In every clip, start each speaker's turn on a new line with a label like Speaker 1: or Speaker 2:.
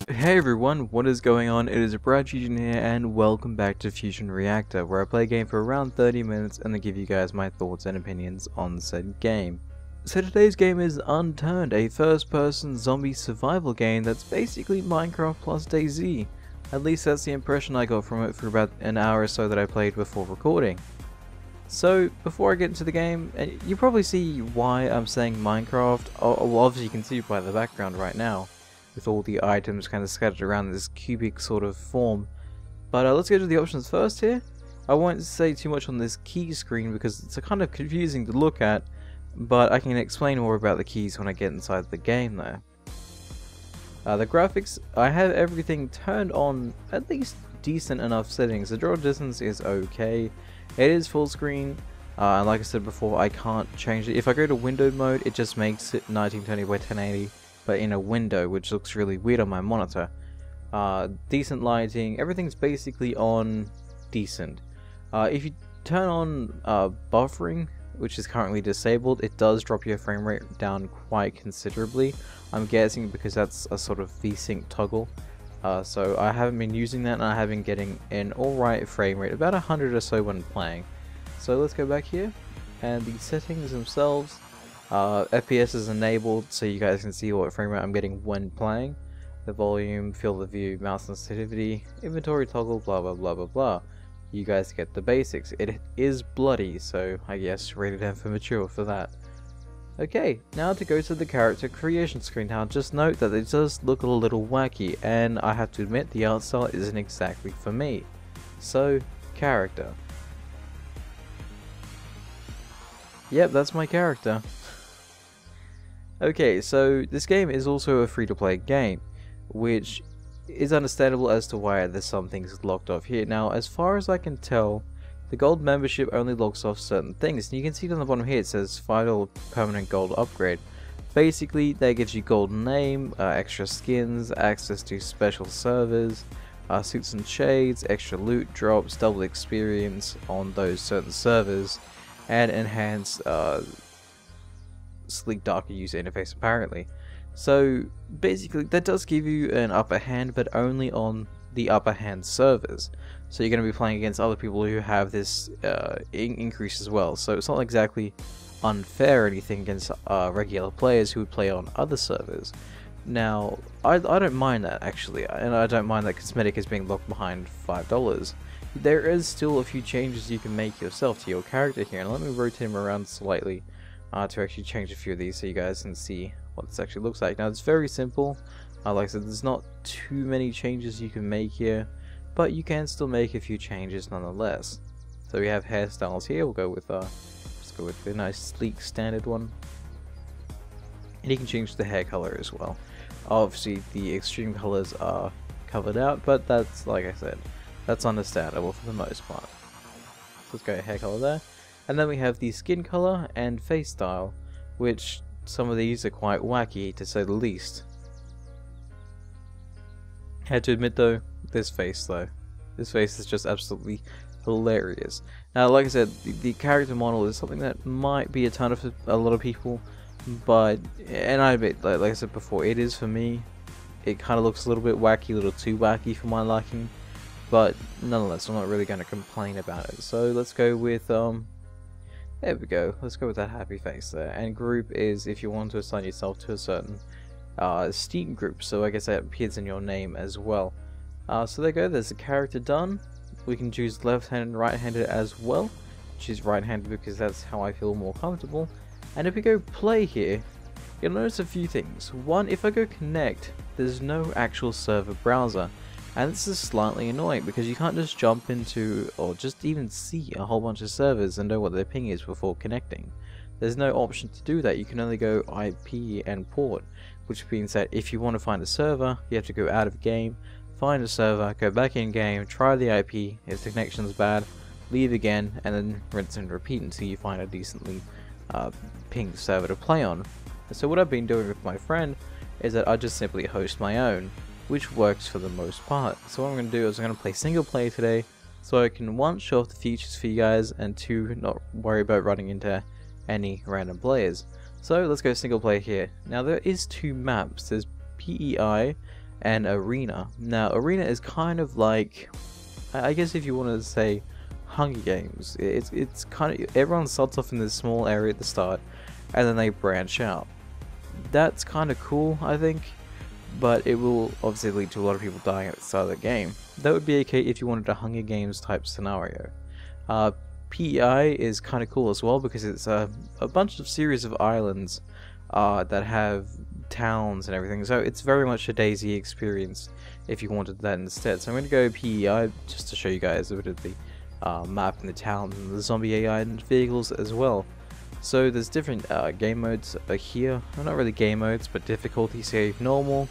Speaker 1: Hey everyone, what is going on? It is Brad Fusion here and welcome back to Phusion Reactor, where I play a game for around 30 minutes and then give you guys my thoughts and opinions on said game. So today's game is Unturned, a first-person zombie survival game that's basically Minecraft plus DayZ. At least that's the impression I got from it for about an hour or so that I played before recording. So, before I get into the game, you probably see why I'm saying Minecraft. Well, obviously you can see by the background right now, with all the items kind of scattered around this cubic sort of form. But let's go to the options first here. I won't say too much on this key screen because it's kind of confusing to look at, but I can explain more about the keys when I get inside the game though. The graphics, I have everything turned on at least decent enough settings. The draw distance is okay. It is full screen, and like I said before, I can't change it. If I go to window mode, it just makes it 1920 by 1080, but in a window, which looks really weird on my monitor. Decent lighting, everything's basically on decent. If you turn on buffering, which is currently disabled, it does drop your frame rate down quite considerably. I'm guessing because that's a sort of VSync toggle. So I haven't been using that and I have been getting an alright frame rate, about 100 or so when playing. So let's go back here, and the settings themselves, FPS is enabled so you guys can see what frame rate I'm getting when playing. The volume, field of view, mouse sensitivity, inventory toggle, blah blah blah blah blah. You guys get the basics. It is bloody, so I guess rated M for mature for that. Okay, now to go to the character creation screen. Now just note that it does look a little wacky, and I have to admit the art style isn't exactly for me. So, character. Yep, that's my character. Okay, so this game is also a free-to-play game, which is understandable as to why there's some things locked off here. Now, as far as I can tell, the gold membership only locks off certain things. And you can see on the bottom here it says $5 permanent gold upgrade. Basically, that gives you gold name, extra skins, access to special servers, suits and shades, extra loot drops, double experience on those certain servers, and enhanced sleek darker user interface apparently. So basically that does give you an upper hand, but only on the upper hand servers. So you're going to be playing against other people who have this increase as well. So it's not exactly unfair or anything against regular players who would play on other servers. Now I don't mind that actually, and I don't mind that cosmetic is being locked behind $5. There is still a few changes you can make yourself to your character here, and let me rotate him around slightly to actually change a few of these so you guys can see what this actually looks like. Now it's very simple. Like I said, there's not too many changes you can make here, but you can still make a few changes nonetheless. So we have hairstyles here. We'll go with let's go with the nice sleek standard one, and you can change the hair color as well. Obviously the extreme colors are covered out, but that's, like I said, that's understandable for the most part. So let's go hair color there, and then we have the skin color and face style, which some of these are quite wacky to say the least. Had to admit though, this face is just absolutely hilarious. Now, like I said, the character model is something that might be a ton of a lot of people, but, and I admit, like I said before, it is for me. It kind of looks a little bit wacky, a little too wacky for my liking, but nonetheless, I'm not really going to complain about it. So let's go with there we go. Let's go with that happy face there. And group is if you want to assign yourself to a certain Steam group, so I guess that appears in your name as well. So there you go, there's the character done. We can choose left-handed and right-handed as well. Choose right-handed because that's how I feel more comfortable. And if we go play here, you'll notice a few things. One, if I go connect, there's no actual server browser. And this is slightly annoying because you can't just jump into or just even see a whole bunch of servers and know what their ping is before connecting. There's no option to do that. You can only go IP and port, which means that if you want to find a server, you have to go out of game, find a server, go back in game, try the IP, if the connection's bad, leave again, and then rinse and repeat until you find a decently pinged server to play on. So what I've been doing with my friend is that I just simply host my own, which works for the most part. So what I'm going to do is I'm going to play single player today, so I can one, show off the features for you guys, and two, not worry about running into any random players. So let's go single player here. Now there is two maps. There's PEI and Arena. Now, Arena is kind of like, I guess if you want to say Hunger Games, it's kind of, everyone starts off in this small area at the start, and then they branch out. That's kind of cool, I think, but it will obviously lead to a lot of people dying at the start of the game. That would be okay if you wanted a Hunger Games type scenario. PEI is kind of cool as well because it's a bunch of series of islands that have towns and everything, so it's very much a DayZ experience if you wanted that instead. So I'm going to go PEI just to show you guys a bit of the map and the towns and the zombie AI and vehicles as well. So there's different game modes here, well, not really game modes, but difficulty. So you have normal,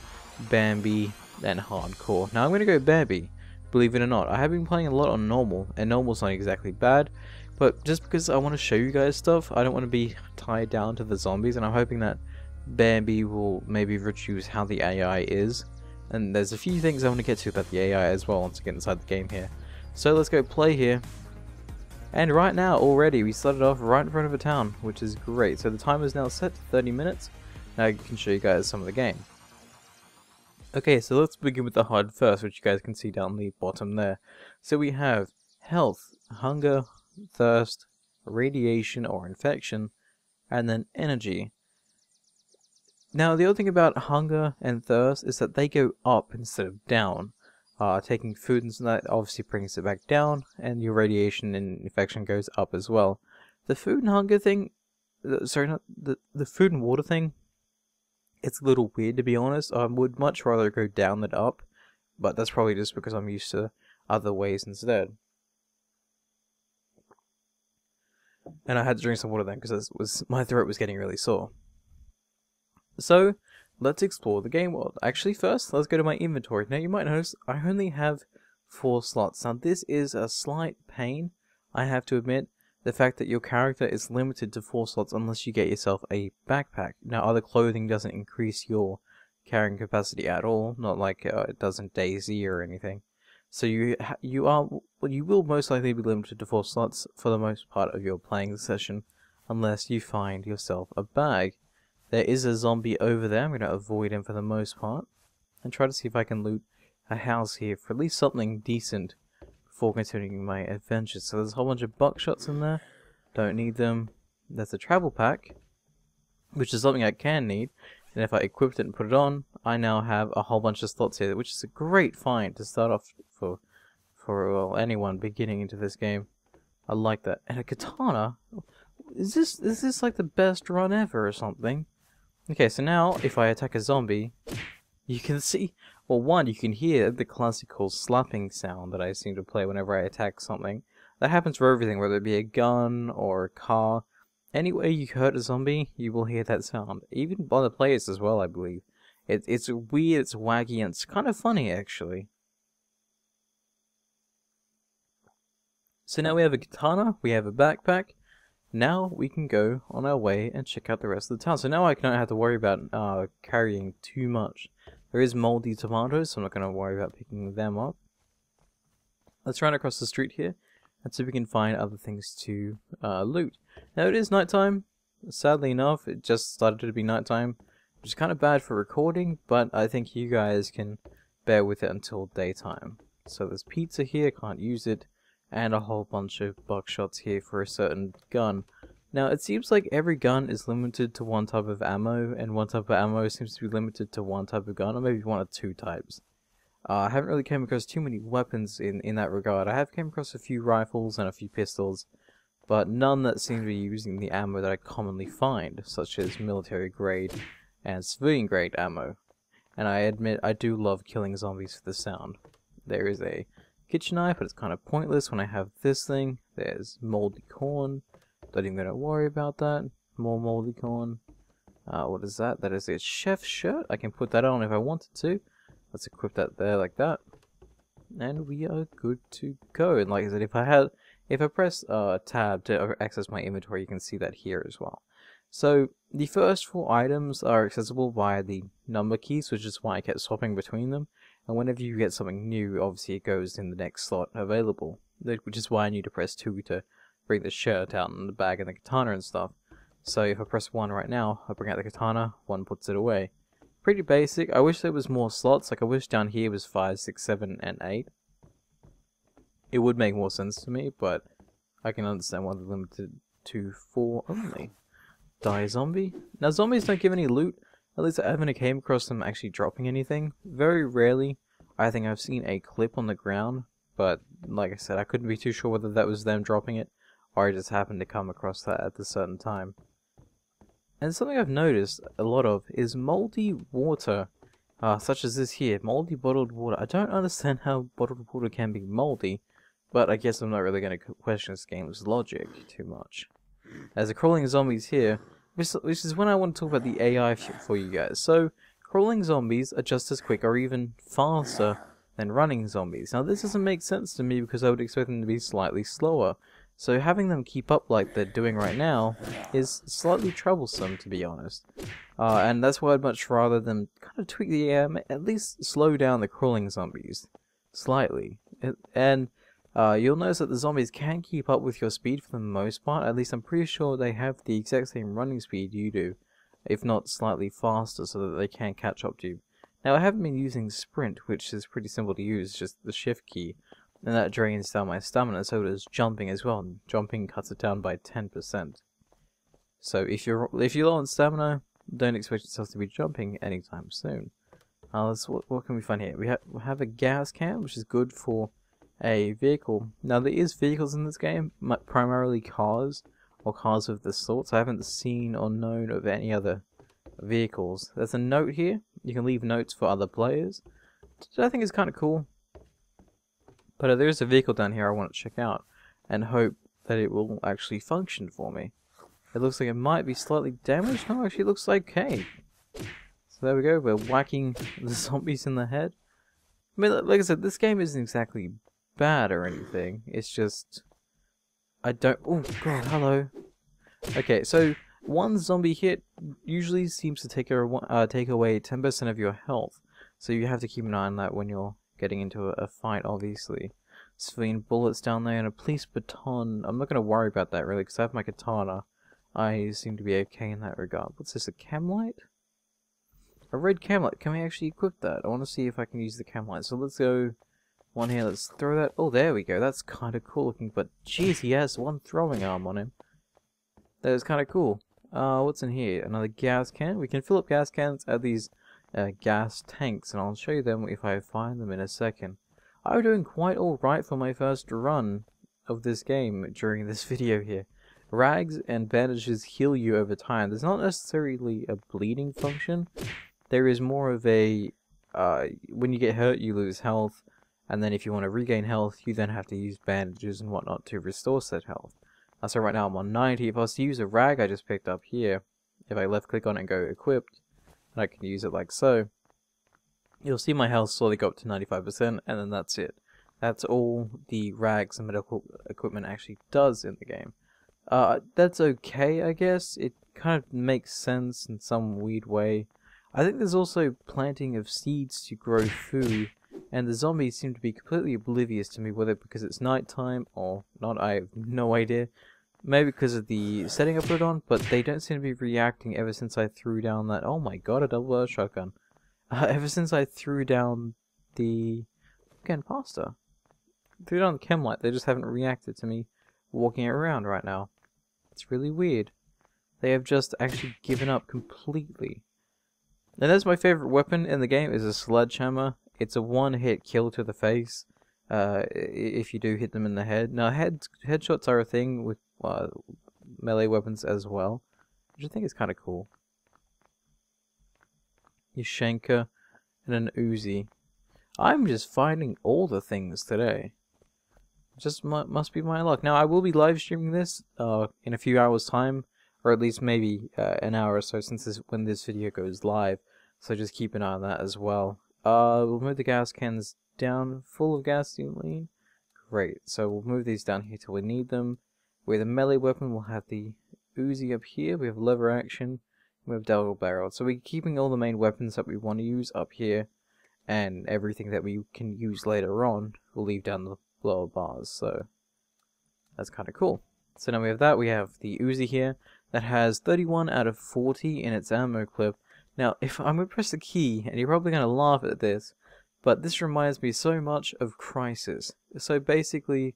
Speaker 1: Bambi, and hardcore. Now I'm going to go Bambi, believe it or not. I have been playing a lot on normal, and normal's not exactly bad, but just because I want to show you guys stuff, I don't want to be tied down to the zombies, and I'm hoping that Bambi will maybe reduce how the AI is. And there's a few things I want to get to about the AI as well once I get inside the game here. So let's go play here. And right now, already, we started off right in front of a town, which is great. So the timer is now set to 30 minutes. Now I can show you guys some of the game. Okay, so let's begin with the HUD first, which you guys can see down the bottom there. So we have health, hunger, thirst, radiation or infection, and then energy. Now the other thing about hunger and thirst is that they go up instead of down. Taking food and that obviously brings it back down, and your radiation and infection goes up as well. The food and hunger thing, sorry, not the food and water thing, it's a little weird to be honest. I would much rather go down than up, but that's probably just because I'm used to other ways instead. And I had to drink some water then because my throat was getting really sore. So let's explore the game world. Actually, first, let's go to my inventory. Now, you might notice I only have 4 slots. Now, this is a slight pain, I have to admit. The fact that your character is limited to 4 slots unless you get yourself a backpack. Now, other clothing doesn't increase your carrying capacity at all, not like it does in DayZ or anything. So you will most likely be limited to 4 slots for the most part of your playing session, unless you find yourself a bag. There is a zombie over there. I'm going to avoid him for the most part and try to see if I can loot a house here for at least something decent before continuing my adventures. So there's a whole bunch of buckshots in there. Don't need them. There's a travel pack, which is something I can need. And if I equipped it and put it on, I now have a whole bunch of slots here, which is a great find to start off for well, anyone beginning into this game. I like that. And a katana. Is this like the best run ever or something? Okay, so now, if I attack a zombie, you can see, well, one, you can hear the classical slapping sound that I seem to play whenever I attack something. That happens for everything, whether it be a gun or a car. Any way you hurt a zombie, you will hear that sound. Even by the players as well, I believe. It's weird, it's wacky, and it's kind of funny, actually. So now we have a katana, we have a backpack. Now we can go on our way and check out the rest of the town. So now I don't have to worry about carrying too much. There is moldy tomatoes, so I'm not going to worry about picking them up. Let's run across the street here and see if we can find other things to loot. Now it is nighttime. Sadly enough, it just started to be nighttime, which is kind of bad for recording, but I think you guys can bear with it until daytime. So there's pizza here, can't use it. And a whole bunch of buckshots here for a certain gun. Now, it seems like every gun is limited to one type of ammo, and one type of ammo seems to be limited to one type of gun, or maybe one or two types. I haven't really came across too many weapons in that regard. I have came across a few rifles and a few pistols, but none that seem to be using the ammo that I commonly find, such as military grade and civilian grade ammo. And I admit, I do love killing zombies for the sound. There is a kitchen knife, but it's kind of pointless when I have this thing. There's moldy corn. Don't even gonna worry about that. More moldy corn. What is that? That is a chef's shirt. I can put that on if I wanted to. Let's equip that there like that. And we are good to go. And like I said, if I press tab to access my inventory, you can see that here as well. So the first 4 items are accessible via the number keys, which is why I kept swapping between them. And whenever you get something new, obviously it goes in the next slot available. Which is why I need to press 2 to bring the shirt out and the bag and the katana and stuff. So if I press 1 right now, I bring out the katana, 1 puts it away. pretty basic. I wish there was more slots. Like, I wish down here was 5, 6, 7, and 8. It would make more sense to me, but I can understand why they're limited to 4 only. Die zombie. Now, zombies don't give any loot. At least I haven't came across them actually dropping anything. Very rarely. I think I've seen a clip on the ground, but like I said, I couldn't be too sure whether that was them dropping it, or I just happened to come across that at a certain time. And something I've noticed a lot of is moldy water, such as this here, moldy bottled water. I don't understand how bottled water can be moldy, but I guess I'm not really going to question this game's logic too much. As the crawling zombies here, which is when I want to talk about the AI for you guys. So, crawling zombies are just as quick or even faster than running zombies. Now this doesn't make sense to me because I would expect them to be slightly slower. So having them keep up like they're doing right now is slightly troublesome, to be honest. And that's why I'd much rather them kind of tweak the at least slow down the crawling zombies slightly. And you'll notice that the zombies can keep up with your speed for the most part. At least I'm pretty sure they have the exact same running speed you do, if not slightly faster, so that they can catch up to you. Now I haven't been using sprint, which is pretty simple to use, just the shift key, and that drains down my stamina, so does jumping as well, and jumping cuts it down by 10%. So if you're low on stamina, don't expect yourself to be jumping anytime soon. What can we find here? We have a gas can, which is good for a vehicle. Now there is vehicles in this game, primarily cars, or cars of the sorts. I haven't seen or known of any other vehicles. There's a note here. You can leave notes for other players, which I think is kind of cool. But there is a vehicle down here I want to check out, and hope that it will actually function for me. It looks like it might be slightly damaged. No, actually it looks okay. So there we go, we're whacking the zombies in the head. I mean, like I said, this game isn't exactly bad or anything. It's just... oh god, hello. Okay, so one zombie hit usually seems to take away 10% of your health. So you have to keep an eye on that when you're getting into a fight, obviously. Civilian bullets down there and a police baton. I'm not going to worry about that really, because I have my katana. I seem to be okay in that regard. What's this, a chem light? A red chem light. Can we actually equip that? I want to see if I can use the chem light. So let's go one here. Let's throw that. Oh, there we go. That's kind of cool looking. But jeez, he has one throwing arm on him. That is kind of cool. What's in here? Another gas can. We can fill up gas cans at these gas tanks, and I'll show you them if I find them in a second. I'm doing quite alright for my first run of this game during this video here. Rags and bandages heal you over time. There's not necessarily a bleeding function. There is more of a, when you get hurt you lose health, and then if you want to regain health you then have to use bandages and whatnot to restore said health. So right now I'm on 90. If I was to use a rag I just picked up here, if I left click on it and go equipped, and I can use it like so, you'll see my health slowly go up to 95%, and then that's it. That's all the rags and medical equipment actually does in the game. That's okay, I guess. It kind of makes sense in some weird way. I think there's also planting of seeds to grow food, and the zombies seem to be completely oblivious to me, whether because it's nighttime or not, I have no idea. Maybe because of the setting I put it on, but they don't seem to be reacting ever since I threw down that... Oh my god, a double shotgun. Ever since I threw down the... Again, pasta. Threw down the chem light, they just haven't reacted to me walking around right now. It's really weird. They have just actually given up completely. And that's my favorite weapon in the game, is a sledgehammer. It's a one-hit kill to the face, if you do hit them in the head. Now, headshots are a thing with melee weapons as well, which I think is kind of cool. Yashenka and an Uzi. I'm just finding all the things today. Just must be my luck. Now, I will be live streaming this in a few hours' time, or at least maybe an hour or so since when this video goes live. So just keep an eye on that as well. We'll move the gas cans down, full of gasoline. Great. So we'll move these down here till we need them. With a melee weapon, we'll have the Uzi up here. We have lever action. We have double barrel. So we're keeping all the main weapons that we want to use up here, and everything that we can use later on, we'll leave down the lower bars. So that's kind of cool. So now we have that. We have the Uzi here that has 31 out of 40 in its ammo clip. Now, if I'm going to press the key, and you're probably going to laugh at this, but this reminds me so much of Crisis. So basically,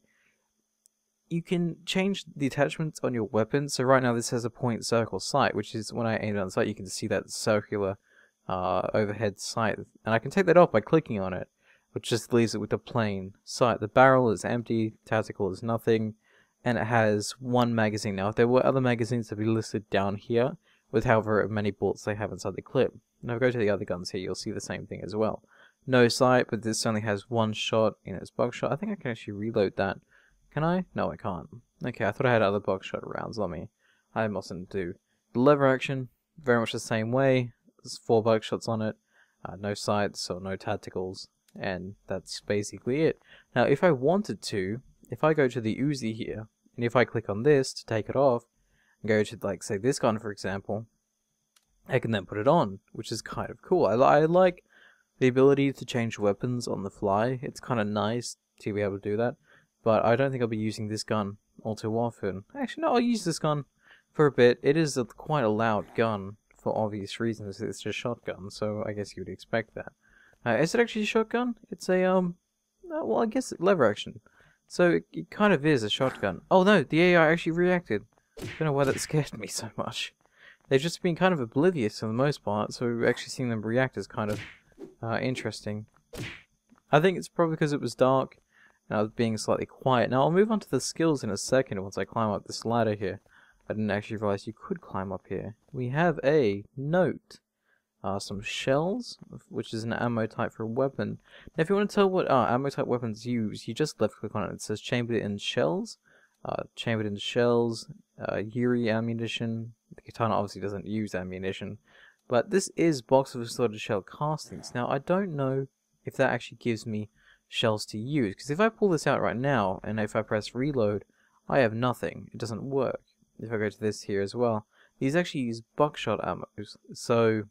Speaker 1: you can change the attachments on your weapon. So right now this has a point circle sight, which is when I aim it on the sight, you can see that circular overhead sight. And I can take that off by clicking on it, which just leaves it with a plain sight. The barrel is empty, tactical is nothing, and it has one magazine. Now, if there were other magazines, they'd be listed down here, with however many bullets they have inside the clip. Now, if I go to the other guns here, you'll see the same thing as well. No sight, but this only has one shot in its buckshot. I think I can actually reload that. Can I? No, I can't. Okay, I thought I had other buckshot rounds on me. I mustn't do. The lever action, very much the same way. There's 4 buckshots on it. No sights, so no tacticals. And that's basically it. Now, if I wanted to, if I go to the Uzi here, and if I click on this to take it off, and go to, like, say, this gun, for example, I can then put it on, which is kind of cool. I like the ability to change weapons on the fly. It's kind of nice to be able to do that. But I don't think I'll be using this gun all too often. Actually, no, I'll use this gun for a bit. It is quite a loud gun for obvious reasons. It's just shotgun, so I guess you would expect that. Is it actually a shotgun? It's a, well, I guess it's lever action. So it kind of is a shotgun. Oh no, the AI actually reacted. I don't know why that scared me so much. They've just been kind of oblivious for the most part, so actually seeing them react is kind of interesting. I think it's probably because it was dark. And I was being slightly quiet. Now I'll move on to the skills in a second once I climb up this ladder here. I didn't actually realize you could climb up here. We have a note. Some shells, which is an ammo type for a weapon. Now if you want to tell what ammo type weapons use, you just left click on it. It says chambered in shells. Chambered in shells. Yuri ammunition. The katana obviously doesn't use ammunition. But this is box of assorted shell castings. Now I don't know if that actually gives me shells to use, because if I pull this out right now and if I press reload, I have nothing. It doesn't work. If I go to this here as well, these actually use buckshot ammos, so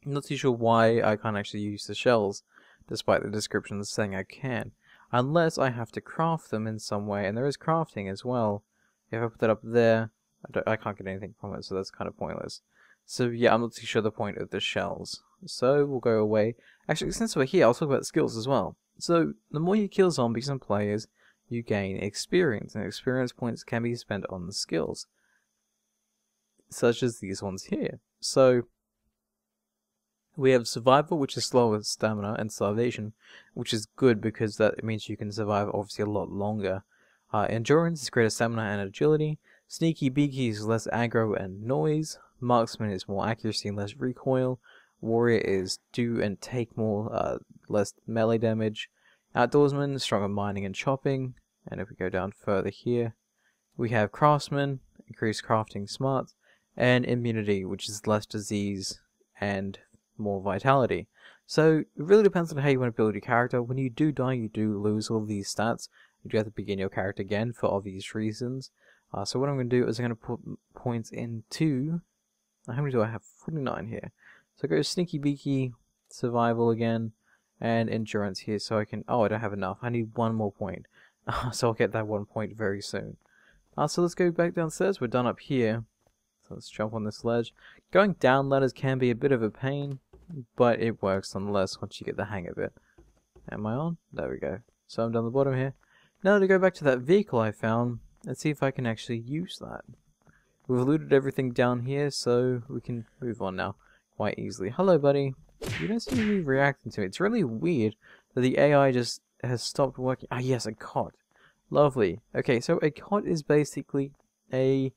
Speaker 1: I'm not too sure why I can't actually use the shells despite the description saying I can, unless I have to craft them in some way, and there is crafting as well. If I put that up there, I can't get anything from it, so that's kind of pointless. So yeah, I'm not too sure the point of the shells. So we'll go away. Actually, since we're here, I'll talk about skills as well. So the more you kill zombies and players, you gain experience, and experience points can be spent on the skills, such as these ones here. So we have survival, which is slower stamina, and starvation, which is good because that means you can survive obviously a lot longer. Endurance is greater stamina and agility. Sneaky beaky is less aggro and noise. Marksman is more accuracy and less recoil. Warrior is do and take more, less melee damage. Outdoorsman, stronger mining and chopping. And if we go down further here, we have Craftsman, increased crafting smarts, and Immunity, which is less disease and more vitality. So it really depends on how you want to build your character. When you do die, you do lose all these stats. You do have to begin your character again for obvious reasons. So what I'm going to do is I'm going to put points into... How many do I have? 49 here. So go Sneaky Beaky, Survival again, and Endurance here, so I can... Oh, I don't have enough. I need one more point. So I'll get that 1 point very soon. So let's go back downstairs. We're done up here. So let's jump on this ledge. Going down ladders can be a bit of a pain, but it works nonetheless once you get the hang of it. Am I on? There we go. So I'm down the bottom here. Now to go back to that vehicle I found, let's see if I can actually use that. We've looted everything down here, so we can move on now quite easily. Hello, buddy. You don't seem to be reacting to it. It's really weird that the AI just has stopped working. Ah, yes, a cot. Lovely. Okay, so a cot is basically a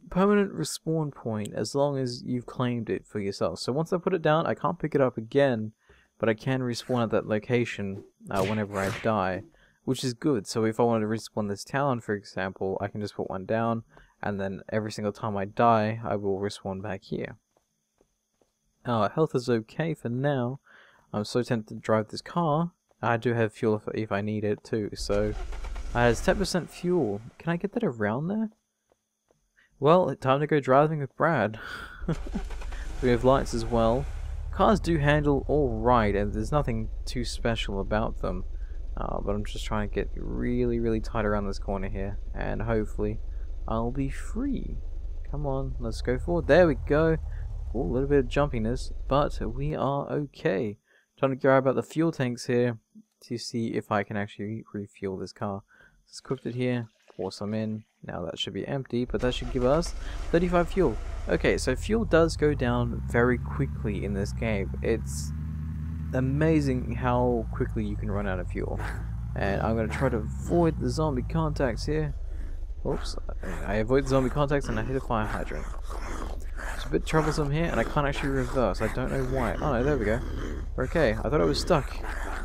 Speaker 1: permanent respawn point as long as you've claimed it for yourself. So once I put it down, I can't pick it up again, but I can respawn at that location whenever I die, which is good. So if I wanted to respawn this town, for example, I can just put one down, and then every single time I die, I will respawn back here. Health is okay for now. I'm so tempted to drive this car. I do have fuel if I need it too, so it has 10% fuel. Can I get that around there? Well, time to go driving with Brad. We have lights as well. Cars do handle alright, and there's nothing too special about them. But I'm just trying to get really, really tight around this corner here, and hopefully I'll be free. Come on, let's go forward. There we go. Ooh, a little bit of jumpiness, but we are okay. Trying to grab out the fuel tanks here to see if I can actually refuel this car. Let's equip it here, pour some in. Now that should be empty, but that should give us 35 fuel. Okay, so fuel does go down very quickly in this game. It's amazing how quickly you can run out of fuel. And I'm going to try to avoid the zombie contacts here. Oops, I avoid the zombie contacts and I hit a fire hydrant. It's a bit troublesome here, and I can't actually reverse. I don't know why. Oh no, there we go. Okay, I thought I was stuck.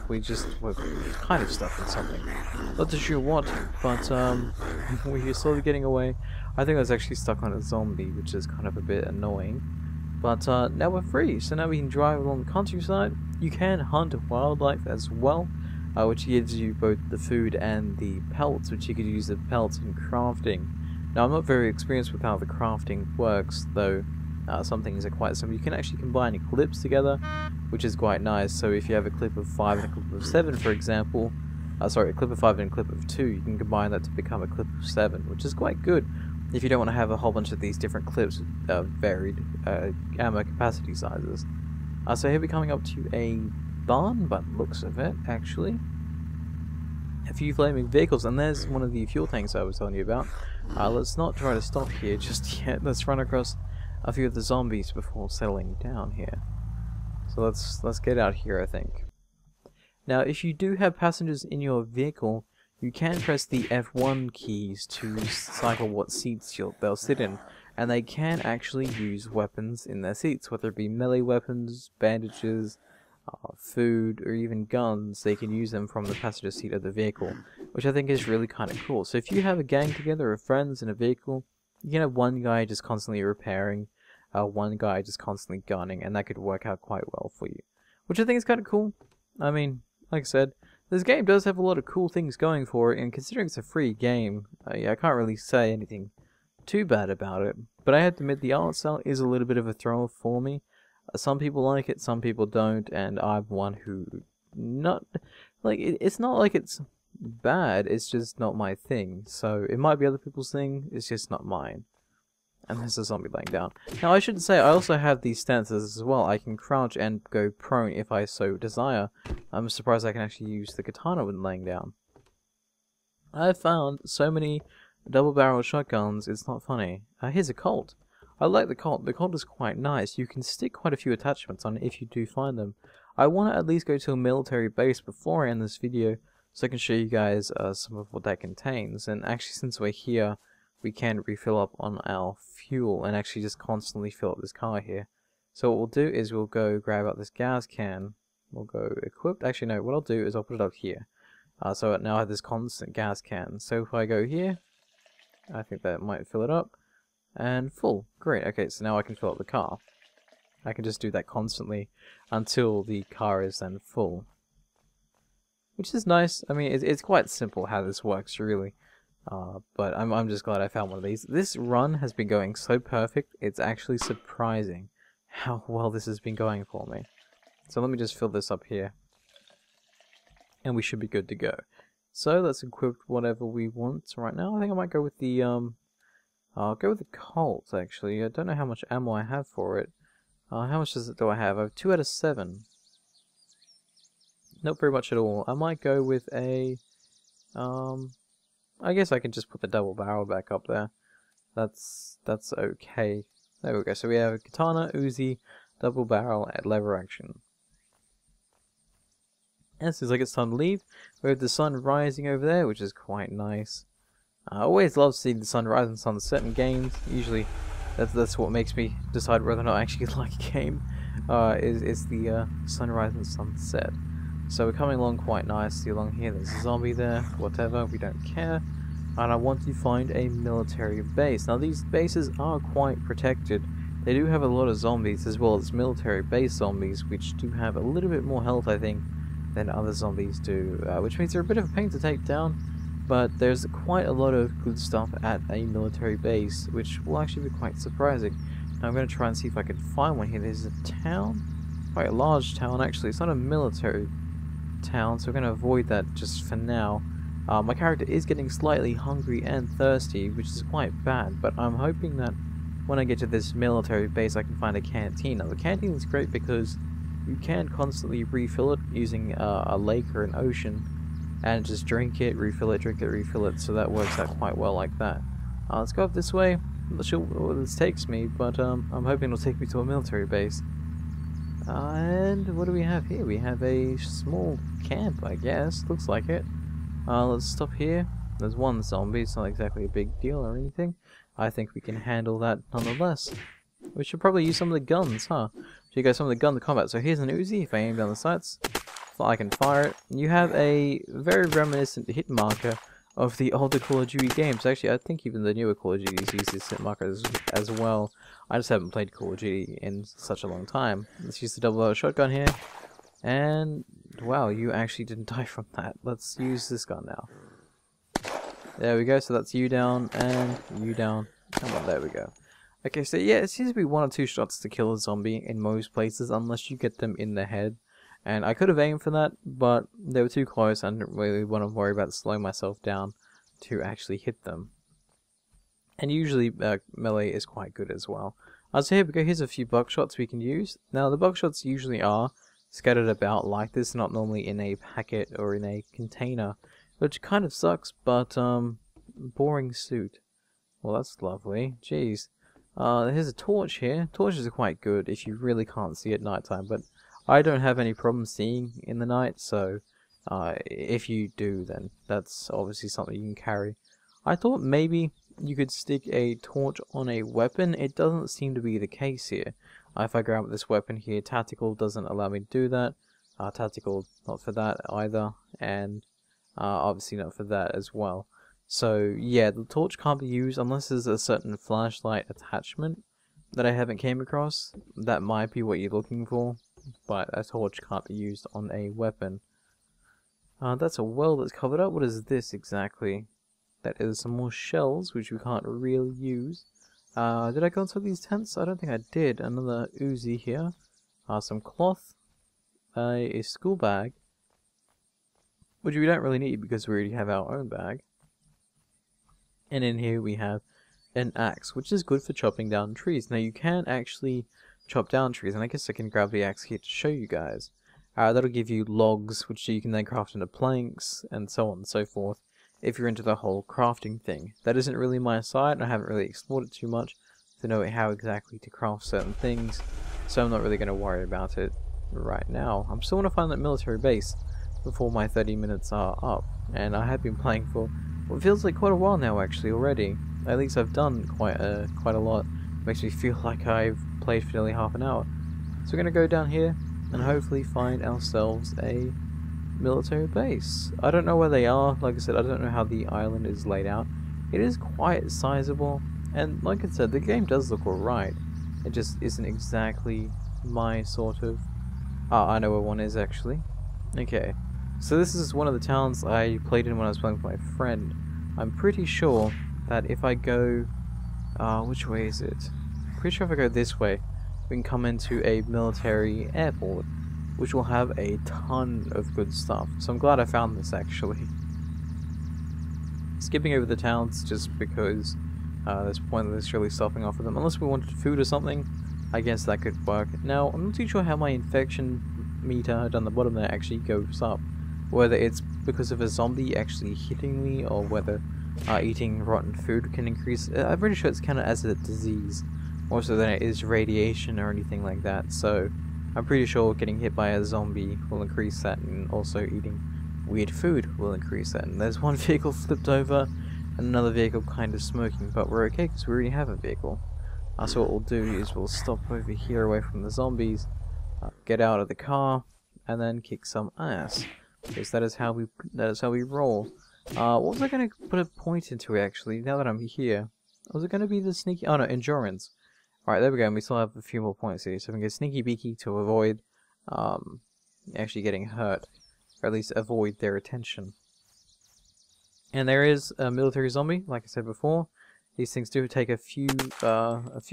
Speaker 1: We just were kind of stuck in something. Not too sure what, but we were slowly getting away. I think I was actually stuck on a zombie, which is kind of a bit annoying. But now we're free, so now we can drive along the countryside. You can hunt wildlife as well, which gives you both the food and the pelts, which you could use the pelts in crafting. Now I'm not very experienced with how the crafting works, though some things are quite simple. You can actually combine your clips together, which is quite nice. So if you have a clip of 5 and a clip of 7, for example, sorry, a clip of 5 and a clip of 2, you can combine that to become a clip of 7, which is quite good if you don't want to have a whole bunch of these different clips with varied ammo capacity sizes. So here we're coming up to a barn, by the looks of it, actually. A few flaming vehicles, and there's one of the fuel tanks I was telling you about. Let's not try to stop here just yet. Let's run across a few of the zombies before settling down here. So let's get out here, I think. Now, if you do have passengers in your vehicle, you can press the F1 keys to cycle what seats they'll sit in, and they can actually use weapons in their seats, whether it be melee weapons, bandages, food, or even guns. They can use them from the passenger seat of the vehicle, which I think is really kind of cool. So if you have a gang together of friends in a vehicle, you can have one guy just constantly repairing, one guy just constantly gunning, and that could work out quite well for you, which I think is kind of cool. I mean, like I said, this game does have a lot of cool things going for it, and considering it's a free game, yeah, I can't really say anything too bad about it, but I have to admit the art style is a little bit of a throw for me. Some people like it, some people don't, and I'm one who it's not like it's bad, it's just not my thing. So it might be other people's thing, it's just not mine. And there's a zombie laying down. Now I should say, I also have these stances as well. I can crouch and go prone if I so desire. I'm surprised I can actually use the katana when laying down. I've found so many double-barrel shotguns, it's not funny. Here's a Colt. I like the Colt. The Colt is quite nice. You can stick quite a few attachments on it if you do find them. I want to at least go to a military base before I end this video, so I can show you guys some of what that contains. And actually, since we're here, we can refill up on our fuel and actually just constantly fill up this car here. So what we'll do is we'll go grab out this gas can. We'll go equipped. Actually, no, what I'll do is I'll put it up here. So now I have this constant gas can. So if I go here, I think that might fill it up. And full. Great. Okay, so now I can fill up the car. I can just do that constantly until the car is then full. Which is nice. I mean, it's quite simple how this works, really. But I'm just glad I found one of these. This run has been going so perfect, it's actually surprising how well this has been going for me. So let me just fill this up here. And we should be good to go. So let's equip whatever we want right now. I think I might go with the, I'll go with the Colt, actually. I don't know how much ammo I have for it. How much do I have? I have 2 out of 7. Not very much at all. I might go with a, I guess I can just put the double barrel back up there. That's okay. There we go. So we have a katana, Uzi, double barrel, at lever action. And it seems like it's time to leave. We have the sun rising over there, which is quite nice. I always love seeing the sunrise and sunset in games. Usually, that's what makes me decide whether or not I actually like a game. Is the sunrise and sunset. So we're coming along quite nicely along here. There's a zombie there, whatever, we don't care. And I want to find a military base. Now these bases are quite protected. They do have a lot of zombies as well as military base zombies, which do have a little bit more health, I think, than other zombies do. Which means they're a bit of a pain to take down. But there's quite a lot of good stuff at a military base, which will actually be quite surprising. Now I'm going to try and see if I can find one here. There's a town, quite a large town actually. It's not a military town, so we're going to avoid that just for now. My character is getting slightly hungry and thirsty, which is quite bad, but I'm hoping that when I get to this military base, I can find a canteen. Now the canteen is great because you can constantly refill it using a lake or an ocean, and just drink it, refill it, drink it, refill it. So that works out quite well like that. Let's go up this way. I'm not sure where this takes me, but I'm hoping it'll take me to a military base. And what do we have here? We have a small camp, I guess. Looks like it. Let's stop here. There's one zombie. It's not exactly a big deal or anything. I think we can handle that nonetheless. We should probably use some of the guns, huh? So you guys some of the gun to combat. So here's an Uzi. If I aim down the sights, I can fire it. You have a very reminiscent hit marker of the older Call of Duty games. Actually, I think even the newer Call of Duties use this hit marker as well. I just haven't played Call of Duty in such a long time. Let's use the double-barrel shotgun here. And, wow, you actually didn't die from that. Let's use this gun now. There we go, so that's you down, and you down. Come on, there we go. Okay, so yeah, it seems to be 1 or 2 shots to kill a zombie in most places, unless you get them in the head. And I could have aimed for that, but they were too close. I didn't really want to worry about slowing myself down to actually hit them. And usually melee is quite good as well. So here we go, here's a few buckshots we can use. Now the buckshots usually are scattered about like this, not normally in a packet or in a container, which kind of sucks, but boring suit. Well, that's lovely. Jeez. Here's a torch here. Torches are quite good if you really can't see at nighttime, but I don't have any problem seeing in the night, so if you do, then that's obviously something you can carry. I thought maybe you could stick a torch on a weapon. It doesn't seem to be the case here. If I grab this weapon here, tactical doesn't allow me to do that. Tactical not for that either, and obviously not for that as well. So yeah, the torch can't be used unless there's a certain flashlight attachment that I haven't came across. That might be what you're looking for, but a torch can't be used on a weapon. That's a well that's covered up. What is this exactly? That is some more shells, which we can't really use. Did I go into these tents? I don't think I did. Another Uzi here. Some cloth. A school bag, which we don't really need because we already have our own bag. And in here we have an axe, which is good for chopping down trees. Now you can actually chop down trees, and I guess I can grab the axe here to show you guys. That'll give you logs, which you can then craft into planks, and so on and so forth, if you're into the whole crafting thing. That isn't really my side, and I haven't really explored it too much to know how exactly to craft certain things, so I'm not really going to worry about it right now. I'm still want to find that military base before my 30 minutes are up, and I have been playing for what feels like quite a while now actually already. At least I've done quite a lot. Makes me feel like I've played for nearly half an hour. So we're going to go down here and hopefully find ourselves a military base. I don't know where they are. Like I said, I don't know how the island is laid out. It is quite sizable, and like I said, the game does look alright. It just isn't exactly my sort of... I know where one is actually. Okay, so this is one of the towns I played in when I was playing with my friend. I'm pretty sure that if I go... which way is it? Pretty sure if I go this way, we can come into a military airport, which will have a ton of good stuff. So I'm glad I found this actually. Skipping over the towns just because there's pointless really stopping off of them. Unless we wanted food or something, I guess that could work. Now, I'm not too sure how my infection meter down the bottom there actually goes up. Whether it's because of a zombie actually hitting me, or whether eating rotten food can increase. I'm pretty sure it's counted as a disease, more so than it is radiation or anything like that. So I'm pretty sure getting hit by a zombie will increase that, and also eating weird food will increase that. And there's one vehicle flipped over, and another vehicle kind of smoking, but we're okay because we already have a vehicle. So what we'll do is we'll stop over here away from the zombies, get out of the car, and then kick some ass. Because that is how we roll. What was I going to put a point into actually, now that I'm here? Was it going to be the sneaky... Oh no, endurance. Alright, there we go, and we still have a few more points here. So we can get sneaky beaky to avoid actually getting hurt. Or at least avoid their attention. And there is a military zombie, like I said before. These things do take a few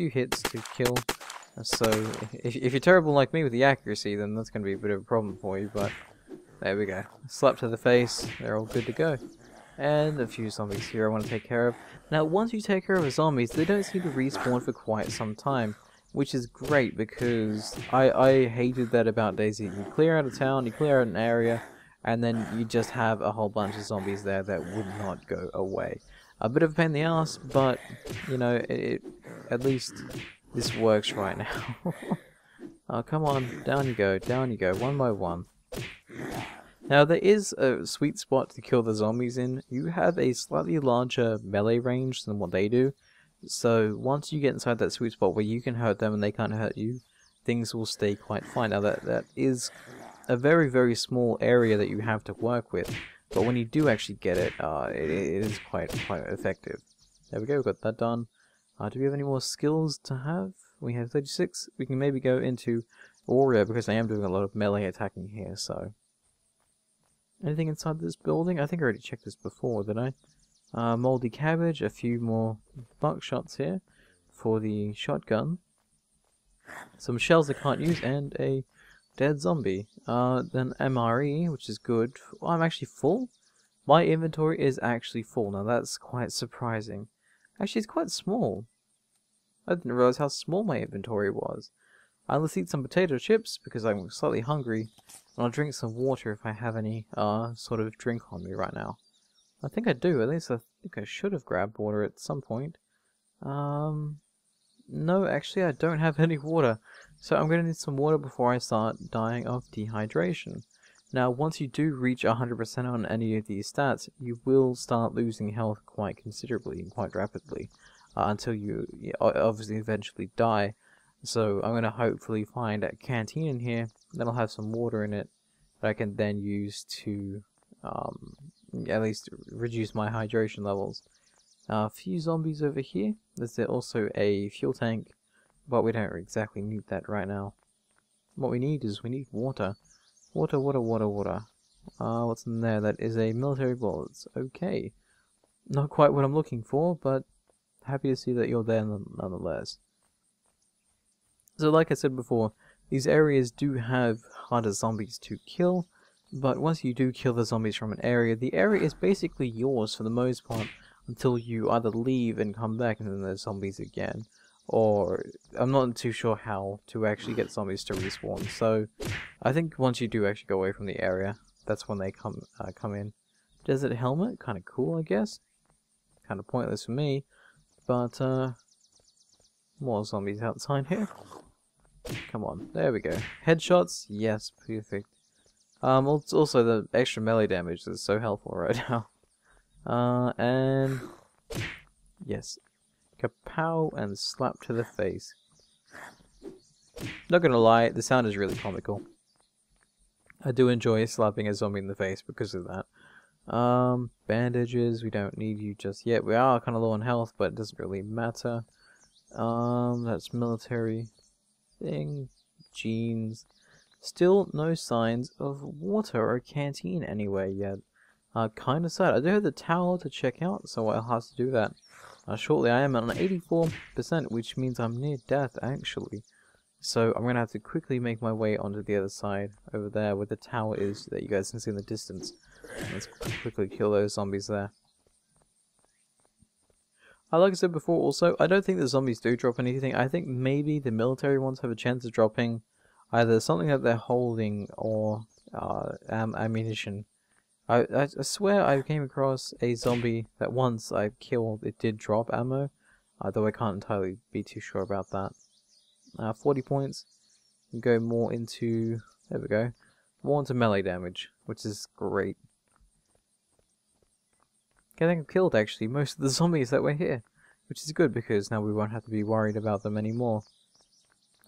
Speaker 1: hits to kill. So if you're terrible like me with the accuracy, then that's going to be a bit of a problem for you, but... There we go. Slap to the face, they're all good to go. And a few zombies here I want to take care of. Now, once you take care of the zombies, they don't seem to respawn for quite some time, which is great because I hated that about DayZ. You clear out a town, you clear out an area, and then you just have a whole bunch of zombies there that would not go away. A bit of a pain in the ass, but, you know, at least this works right now. Oh, come on, down you go, one by one. Now, there is a sweet spot to kill the zombies in. You have a slightly larger melee range than what they do. So, once you get inside that sweet spot where you can hurt them and they can't hurt you, things will stay quite fine. Now, that is a very, very small area that you have to work with. But when you do actually get it, it is quite effective. There we go, we've got that done. Do we have any more skills to have? We have 36. We can maybe go into Warrior because I am doing a lot of melee attacking here, so... Anything inside this building? I think I already checked this before, didn't I? Moldy cabbage, a few more buckshots here for the shotgun. Some shells I can't use, and a dead zombie. Then MRE, which is good. Oh, I'm actually full? My inventory is actually full. Now that's quite surprising. Actually, it's quite small. I didn't realize how small my inventory was. I'll eat some potato chips because I'm slightly hungry. And I'll drink some water if I have any sort of drink on me right now. I think I do. At least I think I should have grabbed water at some point. No, actually I don't have any water. So I'm going to need some water before I start dying of dehydration. Now, once you do reach 100% on any of these stats, you will start losing health quite considerably and quite rapidly. Until you obviously eventually die. So I'm going to hopefully find a canteen in here. That'll have some water in it that I can then use to at least reduce my hydration levels. A few zombies over here. There's also a fuel tank, but we don't exactly need that right now. What we need is water. Water. What's in there? That is a military bullets. Okay. Not quite what I'm looking for, but happy to see that you're there nonetheless. So like I said before, these areas do have harder zombies to kill, but once you do kill the zombies from an area, the area is basically yours for the most part until you either leave and come back and then there's zombies again. Or, I'm not too sure how to actually get zombies to respawn, so I think once you do actually go away from the area, that's when they come in. Desert helmet, kind of cool I guess. Kind of pointless for me, but more zombies outside here. Come on, there we go. Headshots, yes, perfect. Also the extra melee damage is so helpful right now. And yes, kapow and slap to the face. Not gonna lie, the sound is really comical. I do enjoy slapping a zombie in the face because of that. Bandages, we don't need you just yet. We are kind of low on health, but it doesn't really matter. That's military thing. Jeans. Still no signs of water or canteen anywhere yet. Kind of sad. I do have the tower to check out, so I'll have to do that shortly. I am on 84%, which means I'm near death, actually. So I'm going to have to quickly make my way onto the other side, over there where the tower is, that you guys can see in the distance. Let's quickly kill those zombies there. Like I said before also, I don't think the zombies do drop anything. I think maybe the military ones have a chance of dropping either something that they're holding or ammunition. I swear I came across a zombie that once I killed, it did drop ammo, though I can't entirely be too sure about that. 40 points, and go more into, there we go, more into melee damage, which is great. I think I've killed actually most of the zombies that were here, which is good because now we won't have to be worried about them anymore.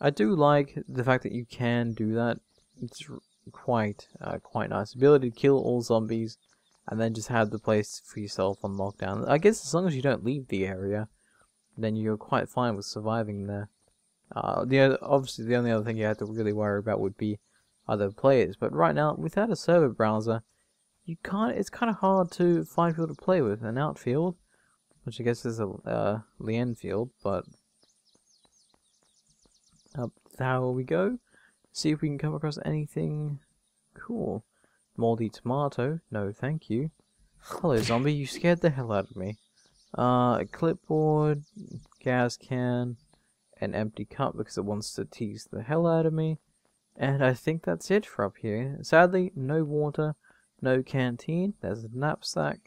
Speaker 1: I do like the fact that you can do that. It's quite nice. Ability to kill all zombies and then just have the place for yourself on lockdown. I guess as long as you don't leave the area, then you're quite fine with surviving there. Obviously the only other thing you have to really worry about would be other players, but right now without a server browser, it's kind of hard to find people to play with. An outfield, which I guess is a Lien field, but up there we go. See if we can come across anything cool. Moldy tomato, no thank you. Hello, zombie. You scared the hell out of me. A clipboard, gas can, an empty cup because it wants to tease the hell out of me. And I think that's it for up here. Sadly, no water, no canteen. There's a knapsack.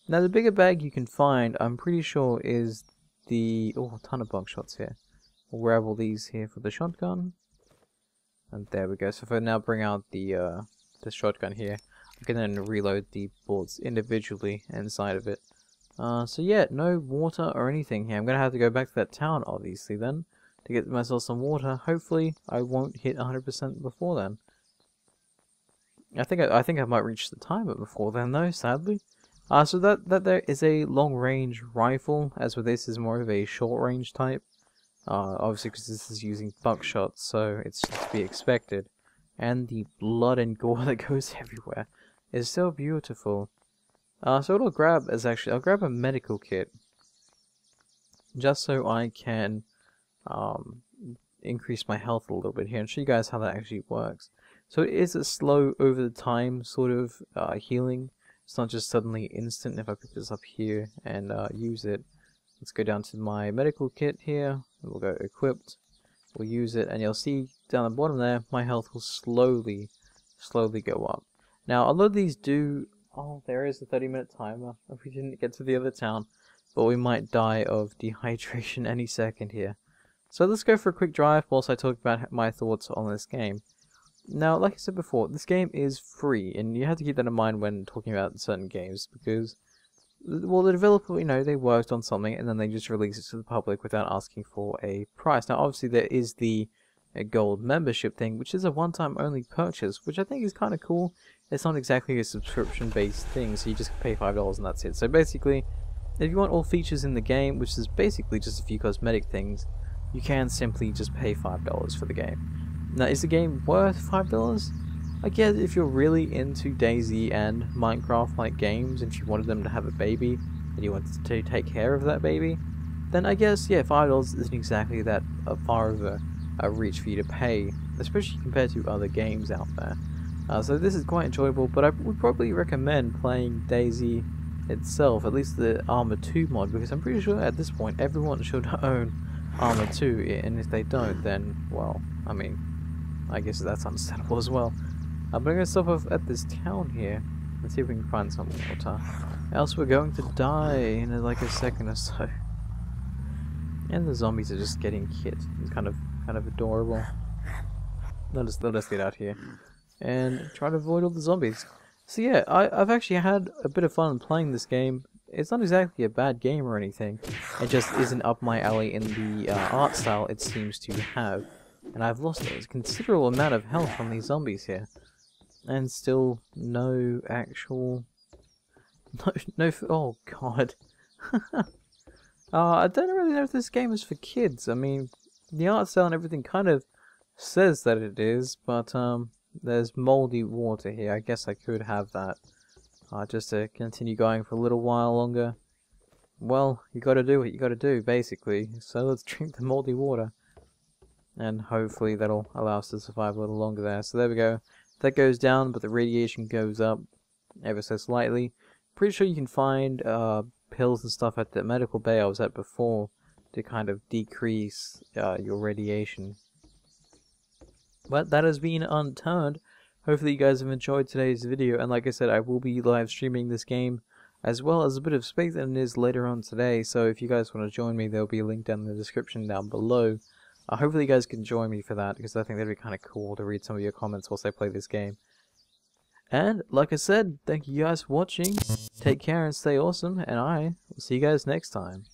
Speaker 1: Now, the bigger bag you can find, I'm pretty sure, is the... Oh, a ton of buckshots here. We'll grab all these here for the shotgun. And there we go. So if I now bring out the shotgun here, I can then reload the bullets individually inside of it. So yeah, no water or anything here. I'm going to have to go back to that town, obviously, then, to get myself some water. Hopefully, I won't hit 100% before then. I think I might reach the timer before then, though, sadly. So that there is a long-range rifle, as with this is more of a short-range type. Obviously, because this is using buckshot, so it's to be expected. And the blood and gore that goes everywhere is so beautiful. So what I'll grab is actually, I'll grab a medical kit. Just so I can increase my health a little bit here and show you guys how that actually works. So it is a slow over the time sort of healing. It's not just suddenly instant. If I pick this up here and use it, let's go down to my medical kit here. We'll go equipped. We'll use it, and you'll see down the bottom there, my health will slowly go up. Now, a lot of these do... Oh, there is a 30-minute timer. If we didn't get to the other town, but we might die of dehydration any second here. So let's go for a quick drive whilst I talk about my thoughts on this game. Now, like I said before, this game is free, and you have to keep that in mind when talking about certain games, because, well, the developer, you know, they worked on something, and then they just release it to the public without asking for a price. Now, obviously, there is the gold membership thing, which is a one-time only purchase, which I think is kind of cool. It's not exactly a subscription-based thing, so you just pay $5 and that's it. So basically, if you want all features in the game, which is basically just a few cosmetic things, you can simply just pay $5 for the game. Now, is the game worth $5? I guess if you're really into DayZ and Minecraft-like games, and if you wanted them to have a baby, and you wanted to take care of that baby, then I guess, yeah, $5 isn't exactly that far of a reach for you to pay, especially compared to other games out there. So this is quite enjoyable, but I would probably recommend playing DayZ itself, at least the Armor 2 mod, because I'm pretty sure at this point everyone should own Armor 2, and if they don't, then, well, I mean, I guess that's understandable as well. I'm going to stop off at this town here. Let's see if we can find some water. Else we're going to die in like a second or so. And the zombies are just getting hit. It's kind of adorable. Let us get out here and try to avoid all the zombies. So yeah, I've actually had a bit of fun playing this game. It's not exactly a bad game or anything. It just isn't up my alley in the art style it seems to have. And I've lost a considerable amount of health from these zombies here. And still no actual... No oh god. I don't really know if this game is for kids. I mean, the art style and everything kind of says that it is, but there's moldy water here. I guess I could have that. Just to continue going for a little while longer. Well, you gotta do what you gotta do, basically. So let's drink the moldy water. And hopefully that'll allow us to survive a little longer there. So there we go. That goes down, but the radiation goes up ever so slightly. Pretty sure you can find pills and stuff at the medical bay I was at before to kind of decrease your radiation. But that has been Unturned. Hopefully you guys have enjoyed today's video, and like I said, I will be live streaming this game as well as a bit of space than it is later on today. So if you guys want to join me, there'll be a link down in the description down below. Hopefully you guys can join me for that, because I think that'd be kind of cool to read some of your comments whilst I play this game. And, like I said, thank you guys for watching, take care and stay awesome, and I will see you guys next time.